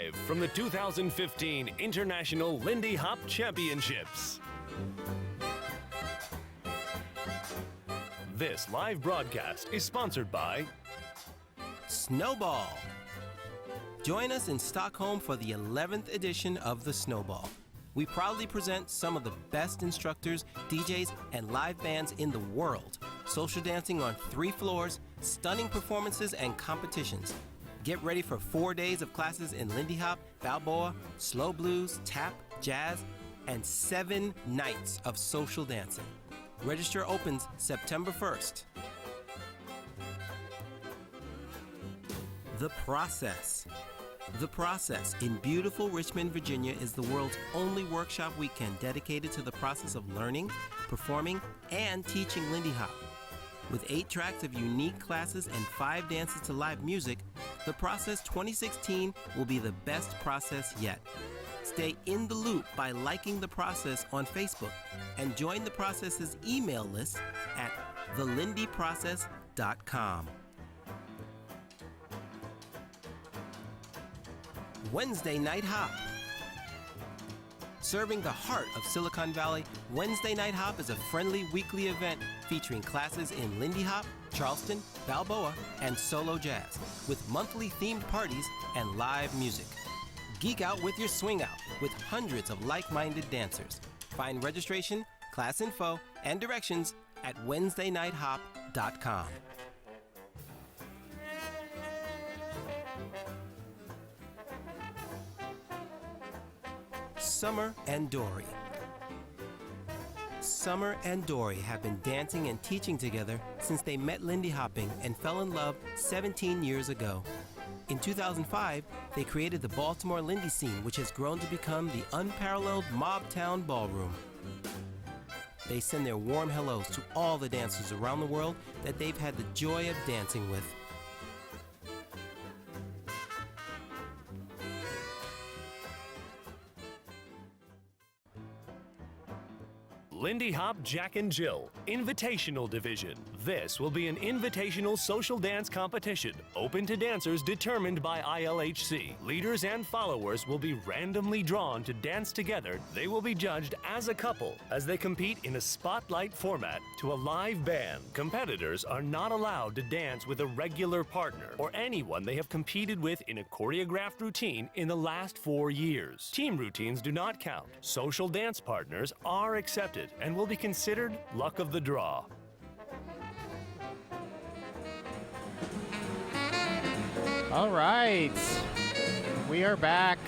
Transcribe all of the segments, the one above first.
live from the 2015 International Lindy Hop Championships. This live broadcast is sponsored by Snowball. Join us in Stockholm for the 11th edition of the Snowball. We proudly present some of the best instructors, DJs, and live bands in the world. Social dancing on 3 floors, stunning performances, and competitions. Get ready for 4 days of classes in Lindy Hop, Balboa, slow blues, tap, jazz, and 7 nights of social dancing. Register opens September 1st. The Process. The Process in beautiful Richmond, Virginia is the world's only workshop weekend dedicated to the process of learning, performing, and teaching Lindy Hop. With 8 tracks of unique classes and 5 dances to live music, The Process 2016 will be the best process yet. Stay in the loop by liking The Process on Facebook and join The Process's email list at thelindyprocess.com. Wednesday Night Hop. Serving the heart of Silicon Valley, Wednesday Night Hop is a friendly weekly event featuring classes in Lindy Hop, Charleston, Balboa, and solo jazz, with monthly themed parties and live music. Geek out with your swing out with hundreds of like-minded dancers. Find registration, class info, and directions at WednesdayNightHop.com. Summer and Dory. Summer and Dory have been dancing and teaching together since they met Lindy Hopping and fell in love 17 years ago. In 2005, they created the Baltimore Lindy scene, which has grown to become the unparalleled Mobtown Ballroom. They send their warm hellos to all the dancers around the world that they've had the joy of dancing with. Lindy Hop Jack and Jill Invitational Division. This will be an invitational social dance competition open to dancers determined by ILHC. Leaders and followers will be randomly drawn to dance together. They will be judged as a couple as they compete in a spotlight format to a live band. Competitors are not allowed to dance with a regular partner or anyone they have competed with in a choreographed routine in the last 4 years. Team routines do not count. Social dance partners are accepted and will be considered luck of the draw. All right, we are back.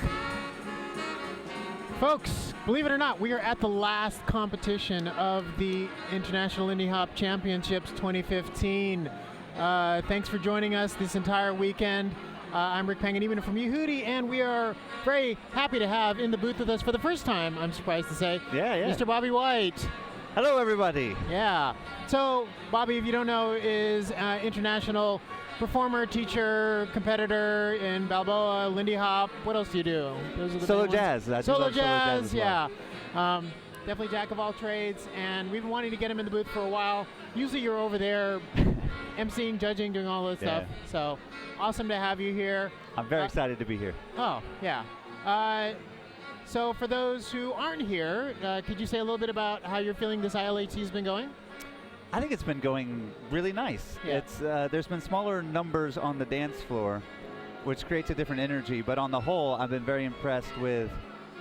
Folks, believe it or not, we are at the last competition of the International Lindy Hop Championships 2015. Thanks for joining us this entire weekend. I'm Rick Panganiban from Yehudi, and we are very happy to have in the booth with us for the first time, I'm surprised to say, Mr. Bobby White. Hello, everybody. Yeah. So, Bobby, if you don't know, is international performer, teacher, competitor in Balboa, Lindy Hop. What else do you do? Those are the Solo jazz. Solo jazz, yeah. Definitely jack of all trades, and we've been wanting to get him in the booth for a while. Usually you're over there emceeing, judging, doing all this stuff. So awesome to have you here. I'm very excited to be here. Oh, yeah. So for those who aren't here, could you say a little bit about how you're feeling this ILHC has been going? I think it's been going really nice. Yeah. It's there's been smaller numbers on the dance floor, which creates a different energy. But on the whole, I've been very impressed with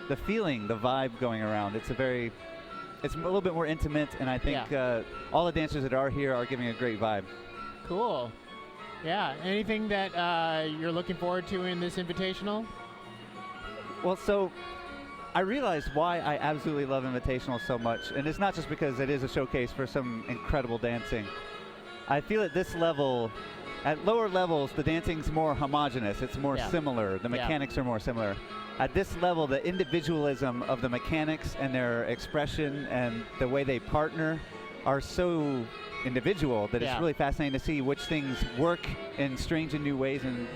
the feeling, the vibe going around. It's a little bit more intimate, and I think all the dancers that are here are giving a great vibe. Cool. Yeah. Anything that you're looking forward to in this invitational? Well, so I realized why I absolutely love Invitational so much, and it's not just because it is a showcase for some incredible dancing. I feel at this level, at lower levels, the dancing's more homogenous. It's more similar. The mechanics are more similar. At this level, the individualism of the mechanics and their expression and the way they partner are so individual that it's really fascinating to see which things work in strange and new ways. And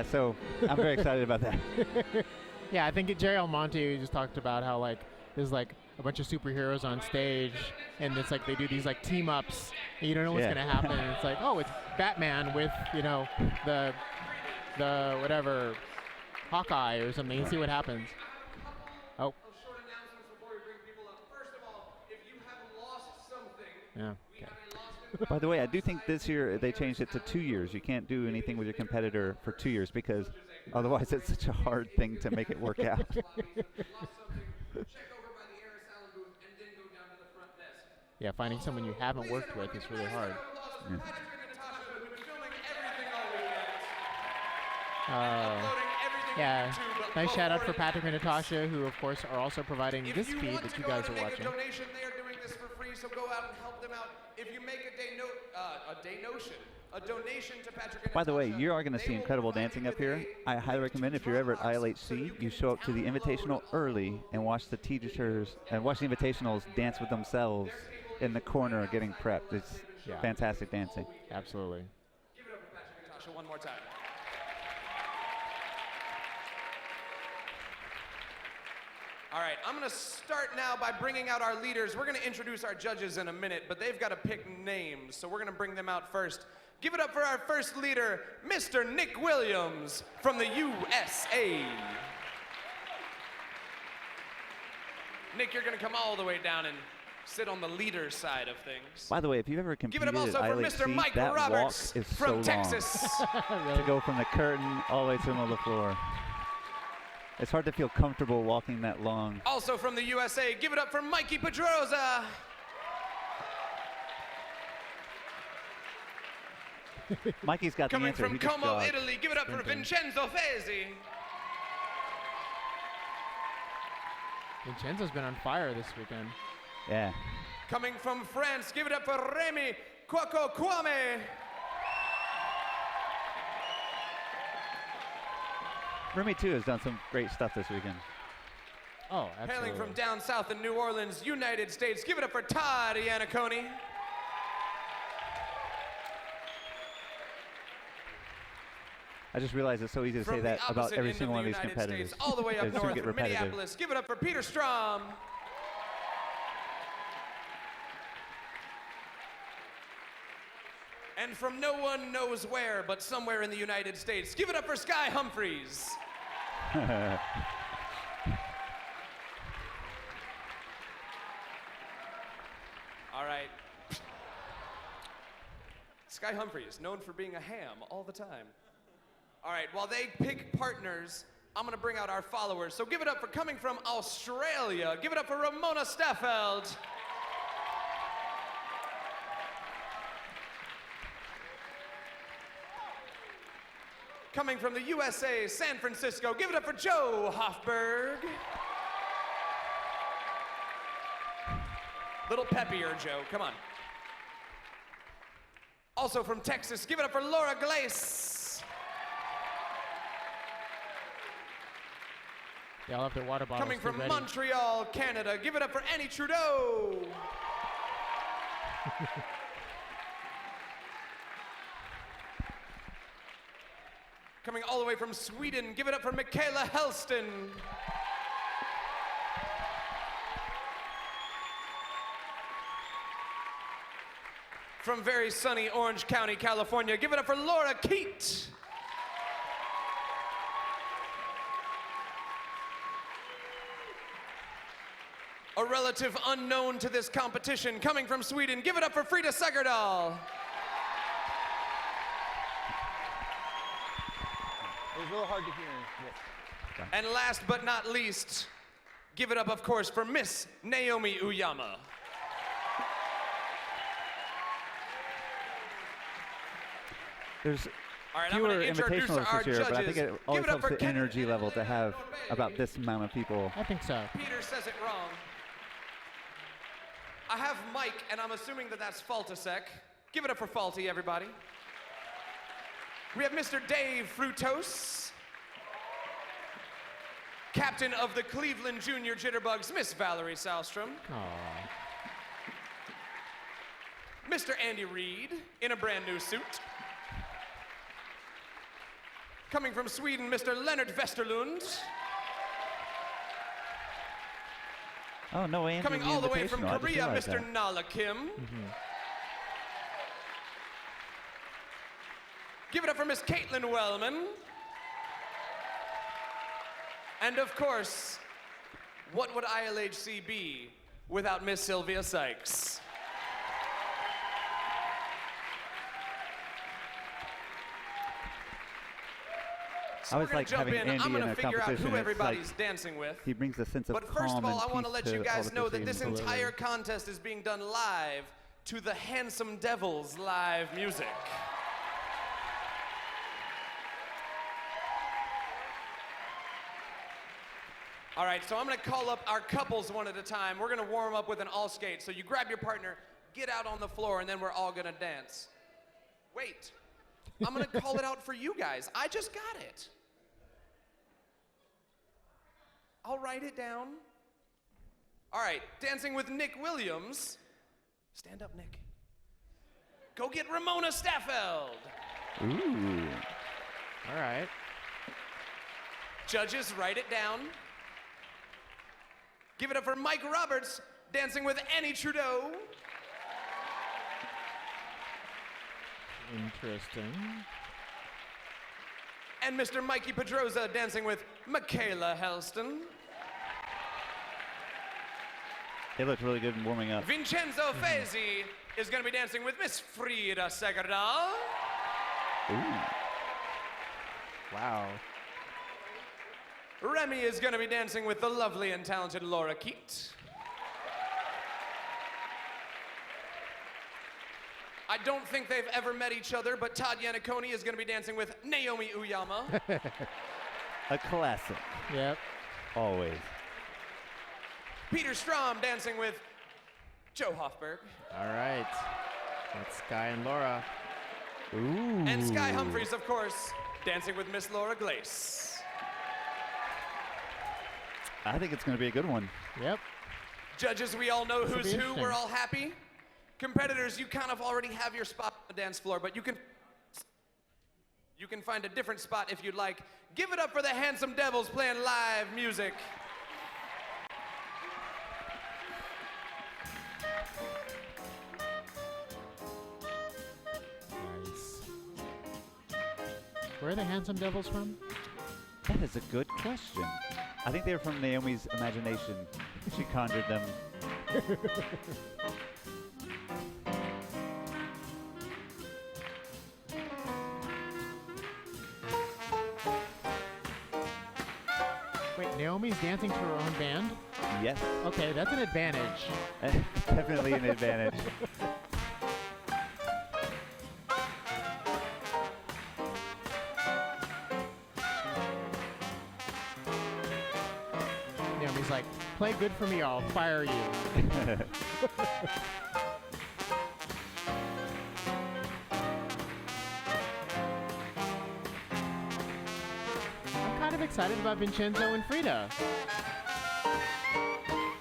so I'm very excited about that. Yeah, I think Jerry Almonte just talked about how there's a bunch of superheroes on stage, and it's they do these team ups, and you don't know what's gonna happen. And it's oh, it's Batman with the whatever Hawkeye or something and see what happens. Oh. Short announcements before we bring people up. First of all, if you have lost something, Yeah. we have a lost By the way, I do think this year they changed it to 2 years. You can't do anything with your competitor for 2 years because otherwise it's such a hard thing to make it work out. Check over by the Aris Allen booth and then go down to the front desk. Yeah, finding someone you haven't worked with is really hard. Patrick and Natasha, who've been filming everything all weekend. Uh, Uploading everything yeah, to YouTube nice shout out for before it Patrick and happens. Natasha, who of course are also providing If this you feed want that to you go guys out are and make watching. a donation, they are doing this for free, so go out and help them out. If you make a donation to Patrick and By the way, Natasha, you are going to they see will incredible provide dancing you up here. with I highly recommend if you're ever at ILHC, you show up to the Invitational early and watch the teachers and watch the Invitationals dance with themselves in the corner getting prepped. It's Yeah. fantastic dancing. Absolutely. Give it up for Patrick and Natasha one more time. All right, I'm going to start now by bringing out our leaders. We're going to introduce our judges in a minute, but they've got to pick names, so we're going to bring them out first. Give it up for our first leader, Mr. Nick Williams from the USA. Nick, you're going to come all the way down and sit on the leader side of things. By the way, if you've ever Give competed it up also at for Mr. ILHC, Mike that Roberts walk is from so long Texas. to go from the curtain all the way to the middle of the floor. It's hard to feel comfortable walking that long. Also from the USA, give it up for Mikey Pedroza. Mikey's got the Coming answer. from He just Como, jogged. Italy, give it up for Sprinting. Vincenzo Fesi. Vincenzo's been on fire this weekend. Yeah. Coming from France, give it up for Remy Kwako Kwame. Remy, too, has done some great stuff this weekend. Oh, absolutely. Hailing from down south in New Orleans, United States, give it up for Todd Iannacone. I just realized it's so easy to From say the that about opposite every end single of one the of these United competitors. States, all the way up It's gonna north get from repetitive. Minneapolis, give it up for Peter Strom. And from no one knows where, but somewhere in the United States, give it up for Skye Humphreys. All right. Skye Humphreys, known for being a ham all the time. All right, while they pick partners, I'm gonna bring out our followers. So give it up for coming from Australia. Give it up for Ramona Staffeld. Coming from the USA, San Francisco, give it up for Joe Hofberg. Little peppier, Joe, come on. Also from Texas, give it up for Laura Glace. They all have their water bottles. Coming still from ready. Montreal, Canada, give it up for Annie Trudeau. Coming all the way from Sweden, give it up for Michaela Helston. From very sunny Orange County, California, give it up for Laura Keat. A relative unknown to this competition, coming from Sweden, give it up for Frida Segerdal. It was a little hard to hear. And last but not least, give it up, of course, for Miss Naomi Uyama. There's All right, I'm fewer gonna introduce invitationals our this year, but I judges. think it Give always it up helps for the Kenneth energy level to have about this amount of people. I think so. Peter says it wrong. I have Mike, and I'm assuming that that's Faltasek. Give it up for Faulty, everybody. We have Mr. Dave Frutos, captain of the Cleveland Junior Jitterbugs, Miss Valerie Salstrom. Aw. Mr. Andy Reid, in a brand new suit. Coming from Sweden, Mr. Leonard Vesterlund. Oh, no, Andy. Coming all the way from Invitational. I just Korea, realized Mr. that. Nala Kim. Give it up for Miss Caitlin Wellman. And of course, what would ILHC be without Miss Sylvia Sykes? So I was we're gonna like jump having in. Andy I'm gonna in a figure out competition. who It's everybody's like dancing with. he brings a sense of But calm first of all, I and want to peace let you to guys all the know that this proceedings. entire contest is being done live to the Handsome Devils live music. All right, so I'm gonna call up our couples one at a time. We're gonna warm up with an all skate. So you grab your partner, get out on the floor, and then we're all gonna dance. Wait, I'm gonna call it out for you guys. I just got it. I'll write it down. All right, dancing with Nick Williams. Stand up, Nick. Go get Ramona Staffeld. Ooh. All right. Judges, write it down. Give it up for Mike Roberts, dancing with Annie Trudeau. Interesting. And Mr. Mikey Pedroza, dancing with Michaela Helston. They looked really good in warming up. Vincenzo Fezzi is going to be dancing with Miss Frida Segerdal. Ooh. Wow. Remy is going to be dancing with the lovely and talented Laura Keat. I don't think they've ever met each other, but Todd Yanniconi is going to be dancing with Naomi Uyama. A classic. Yep. Always. Peter Strom dancing with Joe Hoffberg. All right. That's Skye and Laura. Ooh. And Skye Humphreys, of course, dancing with Miss Laura Glace. I think it's going to be a good one. Yep. Judges, we all know This'll who's be who. interesting. We're all happy. Competitors, you kind of already have your spot on the dance floor, but you can find a different spot if you'd like. Give it up for the Handsome Devils playing live music. Nice. Where are the Handsome Devils from? That is a good question. I think they were from Naomi's imagination. She conjured them. Wait, Naomi's dancing to her own band? Yes. Okay, that's an advantage. Definitely an advantage. Naomi's like, play good for me, I'll fire you. I'm kind of excited about Vincenzo and Frida. It's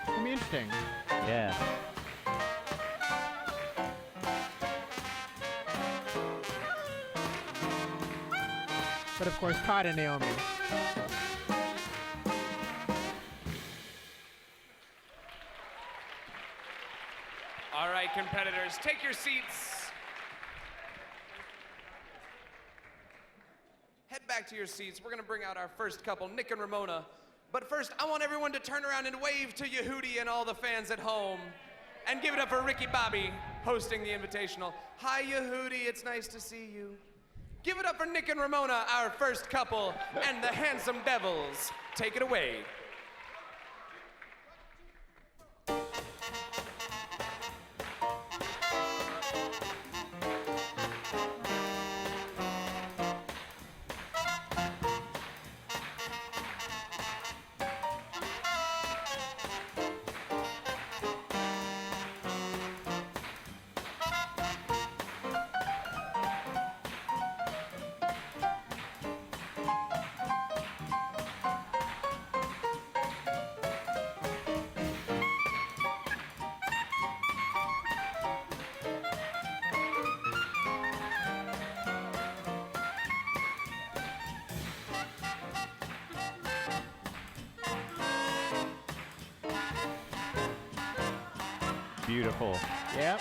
gonna be interesting. Yeah. But of course, Todd and Naomi. All right, competitors, take your seats. Head back to your seats. We're going to bring out our first couple, Nick and Ramona. But first, I want everyone to turn around and wave to Yehudi and all the fans at home. And give it up for Ricky Bobby, hosting the Invitational. Hi, Yehudi, it's nice to see you. Give it up for Nick and Ramona, our first couple, and the Handsome Devils. Take it away. Beautiful. Yep.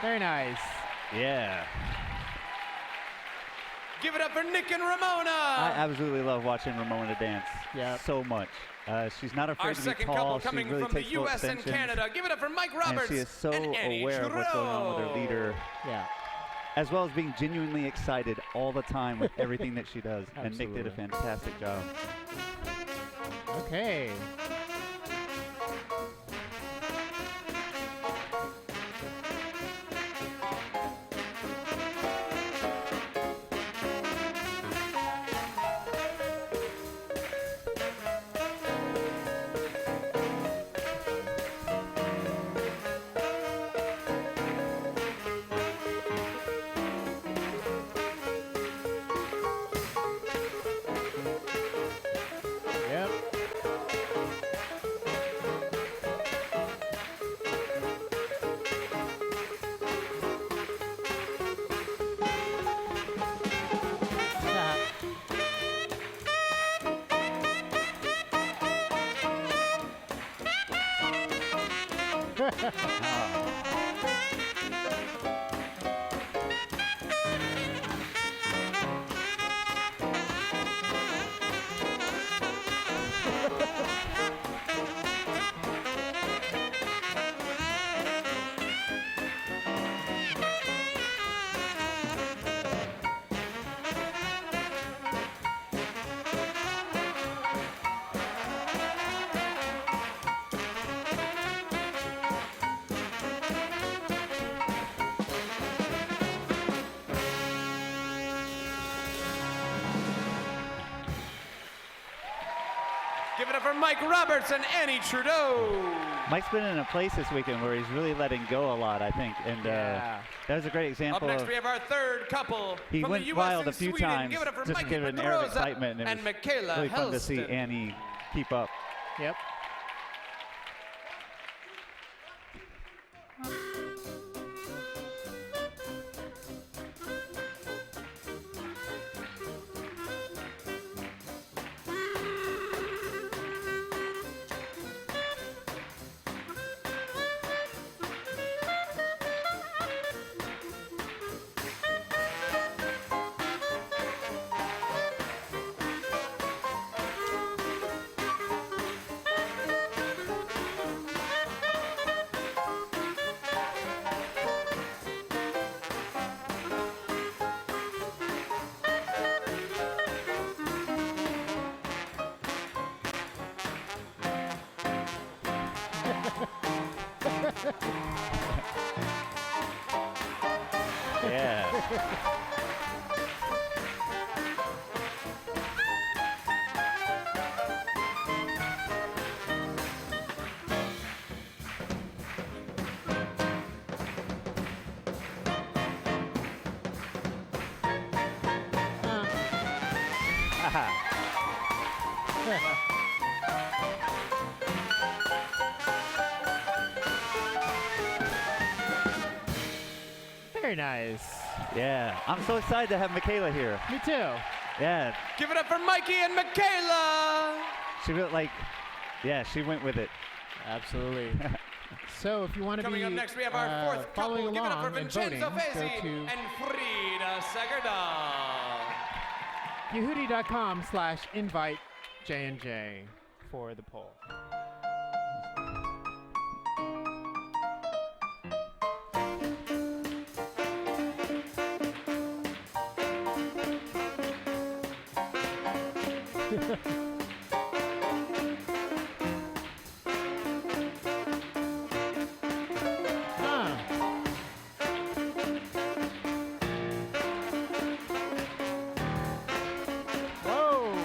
Very nice. Yeah. Give it up for Nick and Ramona. I absolutely love watching Ramona dance. Yeah. So much. She's not afraid Our to be second tall. couple She coming really from the takes full U.S. and extensions. Canada. Give it up for Mike And Roberts she is so and Annie aware of what's going on with her Trudeau. leader, Yeah. as well as being genuinely excited all the time with everything that she does. And Nick did a Absolutely. fantastic job. Okay. Yep. Give it up for Mike Roberts and Annie Trudeau. Mike's been in a place this weekend where he's really letting go a lot, I think. And Yeah. that was a great Up example next, of we have our third couple he from went the U.S. wild and a few Sweden. times Give it up for just to Mikey give it an air of Pedroza excitement. And and it was Michaela really fun to see Helston. Annie keep up. Yep. Yeah. Very nice. Yeah. I'm so excited to have Michaela here. Me too. Yeah. Give it up for Mikey and Michaela. She really she went with it. Absolutely. So if you want to be Coming up next, we have our fourth couple. following Give it up along for and Vincenzo voting, go Fesi to and Frida Sagardal. yehudi.com/invite J&J for the poll. Whoa!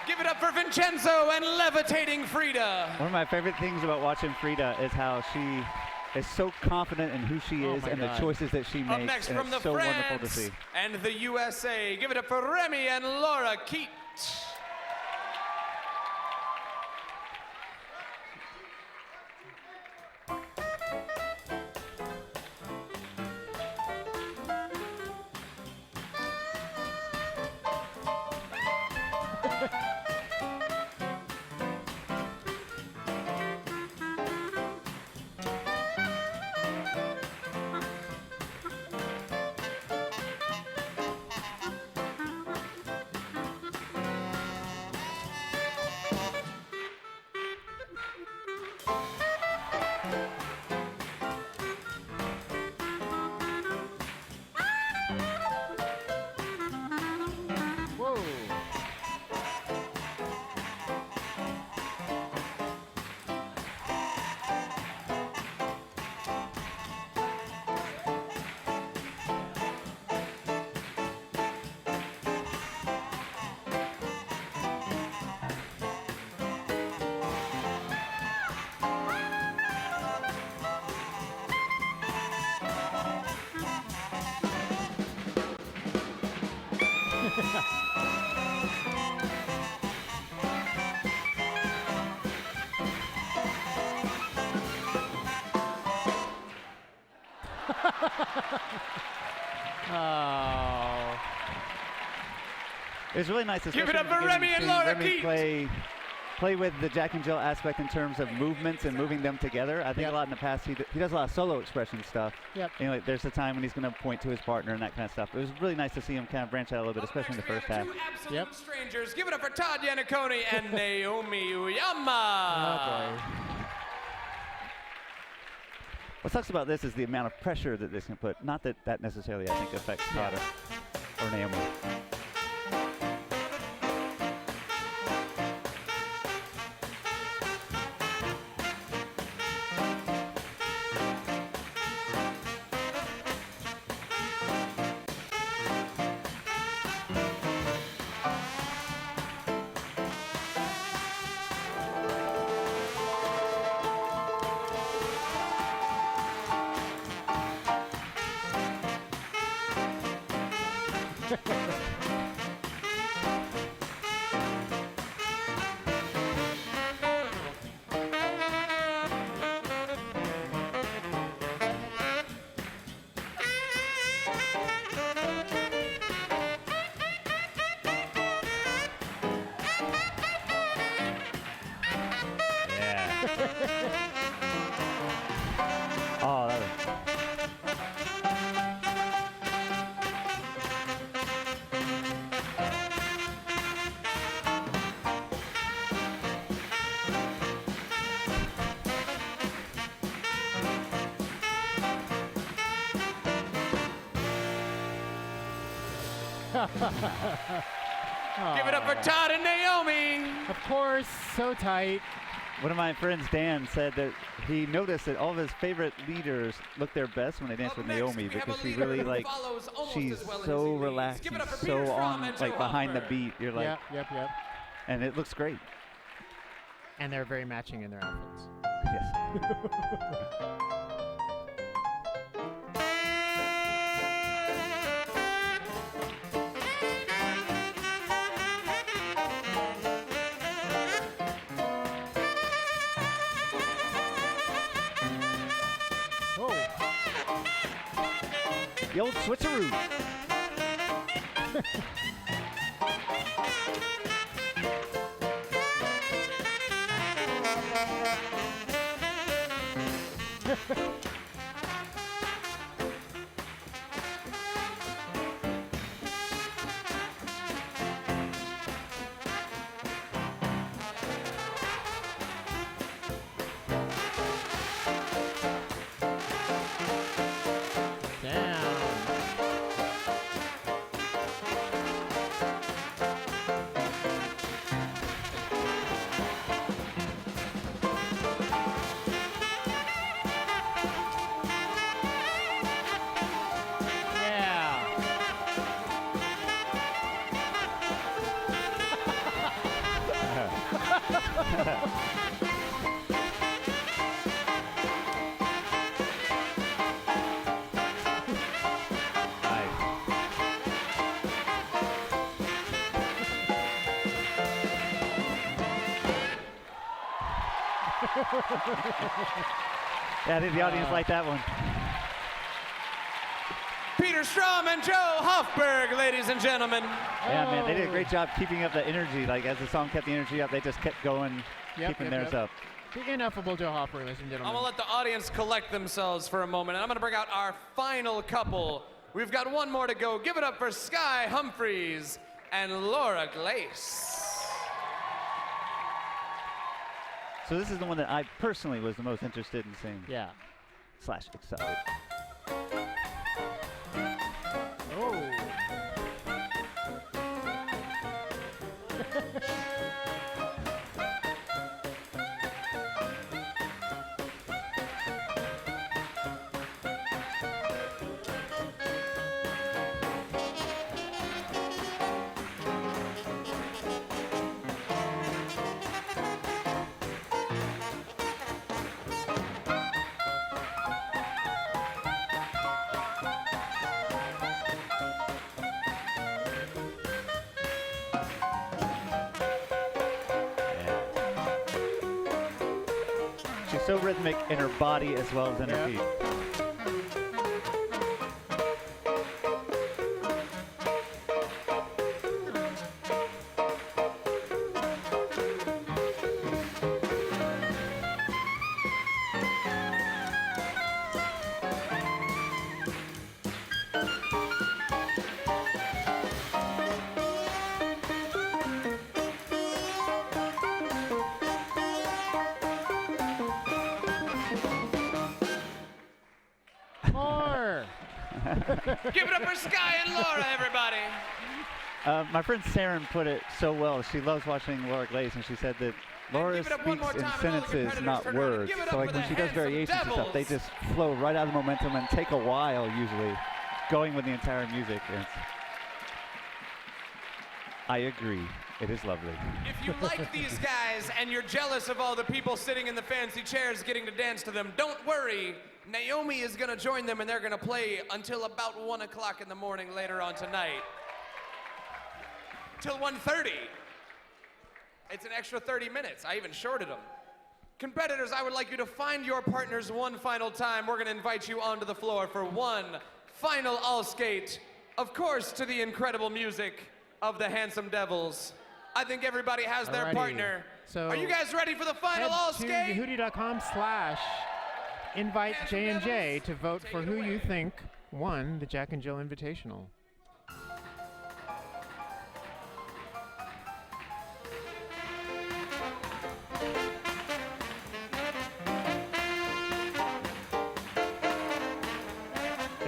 Give it up for Vincenzo and Levitating Frida. One of my favorite things about watching Frida is how she is so confident in who she is and the choices that she makes. Up next and from it's the so wonderful to France see. and the USA. Give it up for Remy and Laura Keat. Oh. It was really nice to Give it up for Remy and Laura Keat. play with the Jack and Jill aspect in terms of movements and moving them together. I think a lot in the past he does a lot of solo expression stuff. Yep. You know, there's a time when he's going to point to his partner and that kind of stuff. It was really nice to see him kind of branch out a little bit, especially in the first half. Two absolute strangers. Give it up for Todd Yannicone and Naomi Uyama. Oh, boy. What sucks about this is the amount of pressure that this can put. Not that that necessarily, I think, affects Todd or Naomi. Oh, that was... Give it up for Todd and Naomi. Of course, so tight. One of my friends, Dan, said that he noticed that all of his favorite leaders look their best when they dance Up with next, Naomi we have because a she leader really who like follows almost she's as well as so he leads. relaxed, Give it up for she's Peter so Strom on and like Joe behind the Hopper. beat. You're like, Yep. and it looks great. And they're very matching in their outfits. Yes. Whoa. The old switcheroo. Yeah, I think the audience liked that one. Peter Strom and Joe Hofberg, ladies and gentlemen. Yeah, man, they did a great job keeping up the energy. Like, as the song kept the energy up, they just kept going, keeping theirs up. Big ineffable Joe Hofberg, ladies and gentlemen. I'm going to let the audience collect themselves for a moment, and I'm going to bring out our final couple. We've got one more to go. Give it up for Skye Humphreys and Laura Glace. So this is the one that I personally was the most interested in seeing. Yeah. / excited. Oh. She's so rhythmic in her body as well as in her feet. Give it up for Skye and Laura, everybody. My friend Saren put it so well. She loves watching Laura Glace, and she said that Laura speaks in sentences, not words. So like when she does variations and stuff, they just flow right out of the momentum and take a while usually going with the entire music. I agree. It is lovely. If you like these guys and you're jealous of all the people sitting in the fancy chairs getting to dance to them, don't worry. Naomi is going to join them, and they're going to play until about 1 o'clock in the morning later on tonight. Till 1:30. It's an extra 30 minutes. I even shorted them. Competitors, I would like you to find your partners one final time. We're going to invite you onto the floor for one final all-skate, of course, to the incredible music of the Handsome Devils. I think everybody has their partner. So are you guys ready for the final all-skate? Head to yehudi.com/invite J&J to vote for who you think won the Jack and Jill Invitational.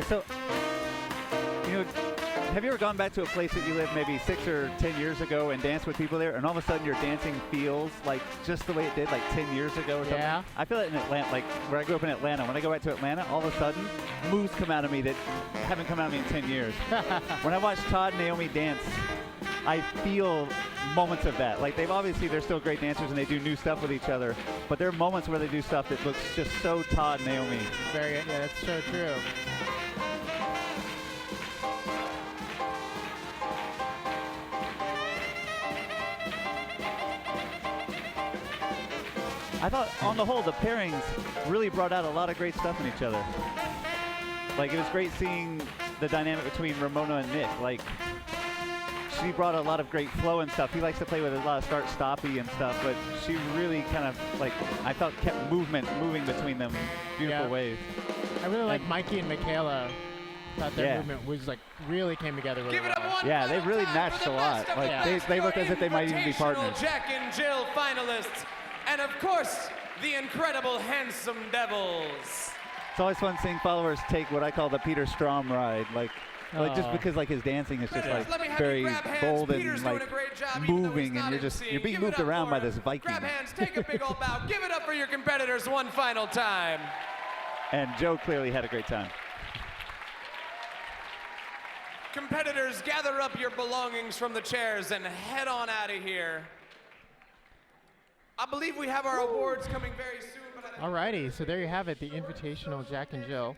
So, you know, have you ever gone back to a place that you lived maybe 6 or 10 years ago and danced with people there, and all of a sudden your dancing feels like just the way it did like 10 years ago or something? Yeah. I feel it in Atlanta, like where I grew up in Atlanta. When I go back to Atlanta, all of a sudden, moves come out of me that haven't come out of me in 10 years. When I watch Todd and Naomi dance, I feel moments of that. Like they're still great dancers and they do new stuff with each other, but there are moments where they do stuff that looks just so Todd and Naomi. Yeah, that's so true. I thought, on the whole, the pairings really brought out a lot of great stuff in each other. Like, it was great seeing the dynamic between Ramona and Nick. Like, she brought a lot of great flow and stuff. He likes to play with a lot of start-stoppy and stuff, but she really kind of, like, I felt kept moving between them in beautiful ways. I really like Mikey and Michaela. Thought their movement was, like, really came together really well. Yeah, they really matched a lot. Like, they look as if they might even be partners. Jack and Jill finalists. And of course, the incredible Handsome Devils. It's always fun seeing followers take what I call the Peter Strom ride, like just because like his dancing is just like very bold and like moving, and you're being moved around by this Viking. Grab hands, take a big old bow, give it up for your competitors one final time. And Joe clearly had a great time. Competitors, gather up your belongings from the chairs and head on out of here. I believe we have our awards coming very soon. But Alrighty, so there you have it, the Invitational Jack and Jill.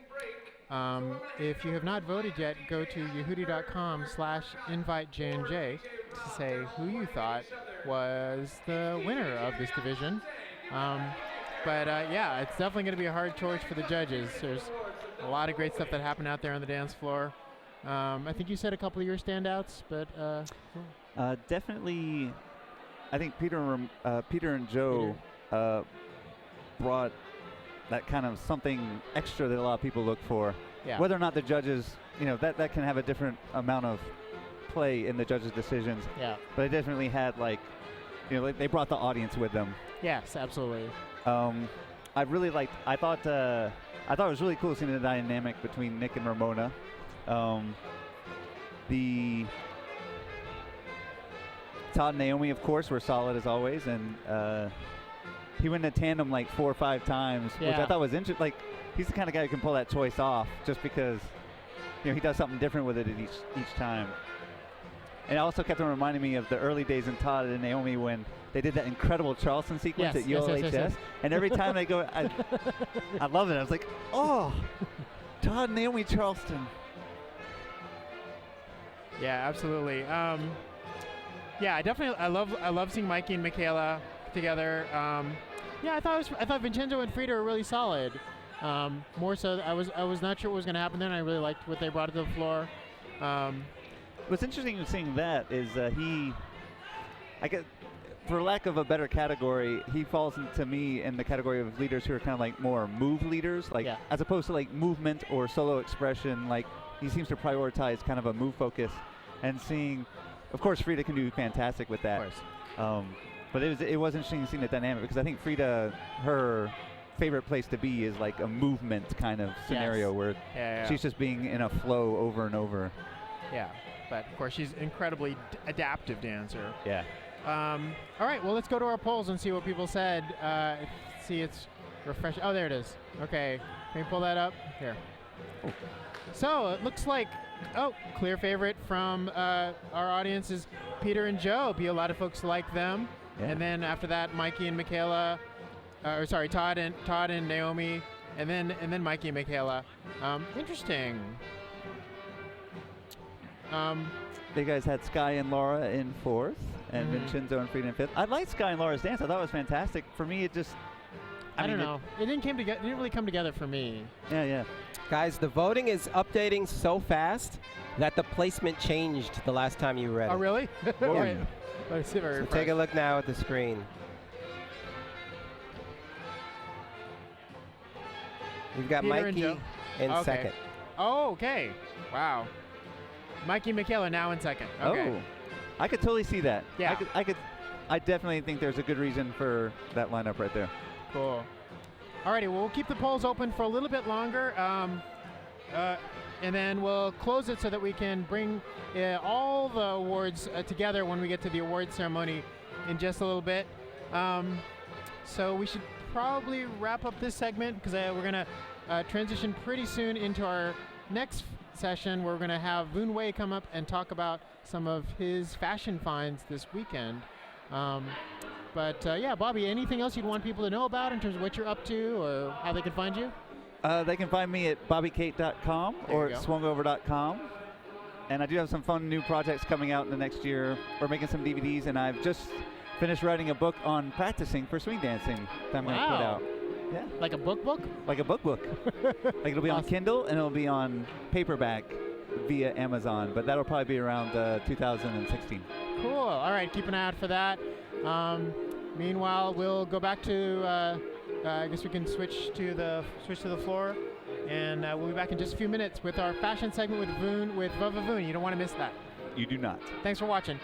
If you have not voted yet, go to yehudi.com/invitejnj to say who you thought was the winner of this division. Yeah, it's definitely going to be a hard choice for the judges. There's a lot of great stuff that happened out there on the dance floor. I think you said a couple of your standouts, but definitely, I think Peter and Joe brought that kind of something extra that a lot of people look for. Yeah. Whether or not the judges, that can have a different amount of play in the judges' decisions. Yeah. But it definitely had they brought the audience with them. Yes, absolutely. I really liked. I thought it was really cool seeing the dynamic between Nick and Ramona. The Todd and Naomi, of course, were solid as always, and he went in a tandem like 4 or 5 times, which I thought was interesting. Like, he's the kind of guy who can pull that choice off, just because he does something different with it at each time. And it also kept on reminding me of the early days in Todd and Naomi when they did that incredible Charleston sequence at ULHS. Yes. And every time they go, I love it. I was like, oh, Todd and Naomi Charleston. Yeah, absolutely. I love seeing Mikey and Michaela together. I thought Vincenzo and Frida were really solid. More so, I was not sure what was going to happen there, and I really liked what they brought to the floor. What's interesting in seeing that is I guess, for lack of a better category, he falls to me in the category of leaders who are kind of like more move leaders, as opposed to like movement or solo expression. Like, he seems to prioritize kind of a move focus, and seeing, of course, Frida can do fantastic with that. Of course. But it was interesting seeing the dynamic, because I think Frida, her favorite place to be is like a movement kind of scenario where she's just being in a flow over and over. Yeah, but of course she's an incredibly adaptive dancer. Yeah. All right, well, let's go to our polls and see what people said. See, it's refreshing. Oh, there it is. Okay, can we pull that up? Here. Oh. So it looks like, clear favorite from our audience is Peter and Joe. A lot of folks like them. Yeah. And then after that, Mikey and Michaela. Todd and Naomi, and then Mikey and Michaela. Interesting. You guys had Skye and Laura in 4th, and Vincenzo and Frida in 5th. I liked Skye and Laura's dance. I thought it was fantastic. For me, it just... I don't know. It didn't really come together for me. Yeah. Guys, the voting is updating so fast that the placement changed the last time you read it. Oh, really? All right. Let's see if I So refresh. take a look now at the screen. We've got Peter Mikey and in second. Oh, okay. Wow. Mikey and Michaela now in second. Okay. Oh, I could totally see that. Yeah. I definitely think there's a good reason for that lineup right there. Cool. Alrighty, well, we'll keep the polls open for a little bit longer, and then we'll close it so that we can bring all the awards together when we get to the award ceremony in just a little bit. So we should probably wrap up this segment, because we're going to transition pretty soon into our next session, where we're going to have Voon Wei come up and talk about some of his fashion finds this weekend. Bobby, anything else you'd want people to know about in terms of what you're up to or how they can find you? They can find me at bobbykate.com or at swungover.com. And I do have some fun new projects coming out in the next year. We're making some DVDs, and I've just finished writing a book on practicing for swing dancing that I'm going to put out. Yeah. Like a book? Like a book. Like, it'll be on Kindle, and it'll be on paperback via Amazon, but that'll probably be around 2016. Cool. All right, keep an eye out for that. Meanwhile, we'll go back to, I guess we can switch to the floor, and we'll be back in just a few minutes with our fashion segment with Vava Voon. You don't want to miss that. You do not. Thanks for watching.